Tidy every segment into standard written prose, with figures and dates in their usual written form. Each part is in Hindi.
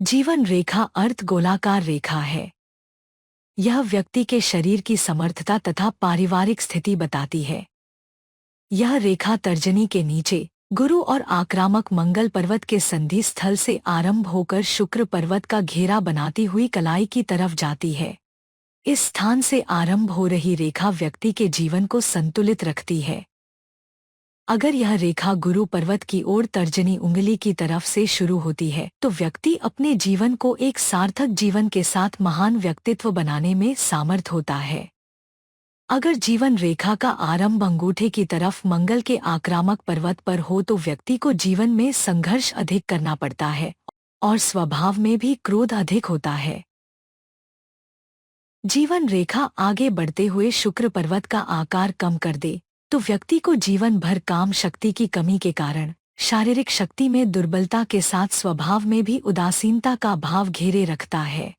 जीवन रेखा अर्थ गोलाकार रेखा है। यह व्यक्ति के शरीर की समर्थता तथा पारिवारिक स्थिति बताती है। यह रेखा तर्जनी के नीचे गुरु और आक्रामक मंगल पर्वत के संधि स्थल से आरंभ होकर शुक्र पर्वत का घेरा बनाती हुई कलाई की तरफ जाती है। इस स्थान से आरंभ हो रही रेखा व्यक्ति के जीवन को संतुलित रखती है। अगर यह रेखा गुरु पर्वत की ओर तर्जनी उंगली की तरफ से शुरू होती है तो व्यक्ति अपने जीवन को एक सार्थक जीवन के साथ महान व्यक्तित्व बनाने में समर्थ होता है। अगर जीवन रेखा का आरंभ अंगूठे की तरफ मंगल के आक्रामक पर्वत पर हो तो व्यक्ति को जीवन में संघर्ष अधिक करना पड़ता है और स्वभाव में भी क्रोध अधिक होता है। जीवन रेखा आगे बढ़ते हुए शुक्र पर्वत का आकार कम कर दे तो व्यक्ति को जीवन भर काम शक्ति की कमी के कारण शारीरिक शक्ति में दुर्बलता के साथ स्वभाव में भी उदासीनता का भाव घेरे रखता है।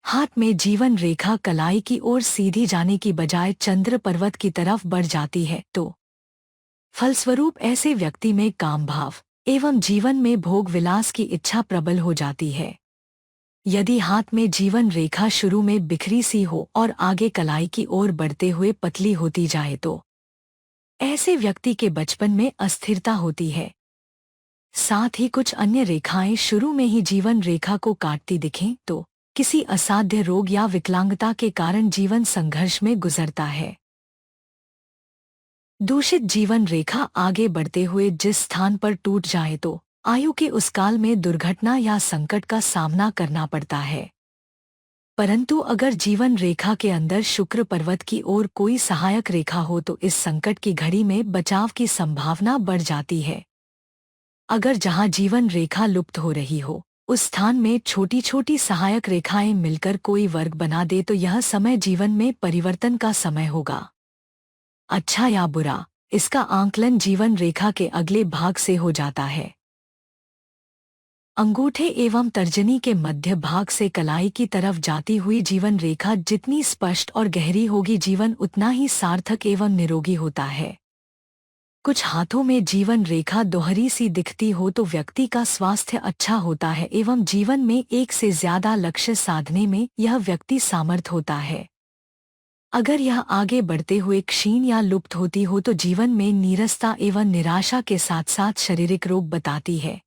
हाथ में जीवन रेखा कलाई की ओर सीधी जाने की बजाय चंद्र पर्वत की तरफ बढ़ जाती है तो फलस्वरूप ऐसे व्यक्ति में काम भाव एवं जीवन में भोग विलास की इच्छा प्रबल हो जाती है। यदि हाथ में जीवन रेखा शुरू में बिखरी सी हो और आगे कलाई की ओर बढ़ते हुए पतली होती जाए तो ऐसे व्यक्ति के बचपन में अस्थिरता होती है। साथ ही कुछ अन्य रेखाएं शुरू में ही जीवन रेखा को काटती दिखें तो किसी असाध्य रोग या विकलांगता के कारण जीवन संघर्ष में गुजरता है। दूषित जीवन रेखा आगे बढ़ते हुए जिस स्थान पर टूट जाए तो आयु के उस काल में दुर्घटना या संकट का सामना करना पड़ता है। परंतु अगर जीवन रेखा के अंदर शुक्र पर्वत की ओर कोई सहायक रेखा हो तो इस संकट की घड़ी में बचाव की संभावना बढ़ जाती है। अगर जहां जीवन रेखा लुप्त हो रही हो उस स्थान में छोटी छोटी सहायक रेखाएं मिलकर कोई वर्ग बना दे तो यह समय जीवन में परिवर्तन का समय होगा। अच्छा या बुरा, इसका आंकलन जीवन रेखा के अगले भाग से हो जाता है। अंगूठे एवं तर्जनी के मध्य भाग से कलाई की तरफ जाती हुई जीवन रेखा जितनी स्पष्ट और गहरी होगी जीवन उतना ही सार्थक एवं निरोगी होता है। कुछ हाथों में जीवन रेखा दोहरी सी दिखती हो तो व्यक्ति का स्वास्थ्य अच्छा होता है एवं जीवन में एक से ज्यादा लक्ष्य साधने में यह व्यक्ति सामर्थ होता है। अगर यह आगे बढ़ते हुए क्षीण या लुप्त होती हो तो जीवन में नीरसता एवं निराशा के साथ साथ शारीरिक रोग बताती है।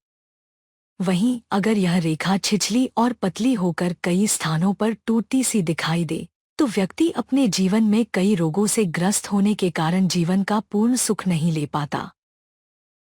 वहीं अगर यह रेखा छिछली और पतली होकर कई स्थानों पर टूटती सी दिखाई दे तो व्यक्ति अपने जीवन में कई रोगों से ग्रस्त होने के कारण जीवन का पूर्ण सुख नहीं ले पाता।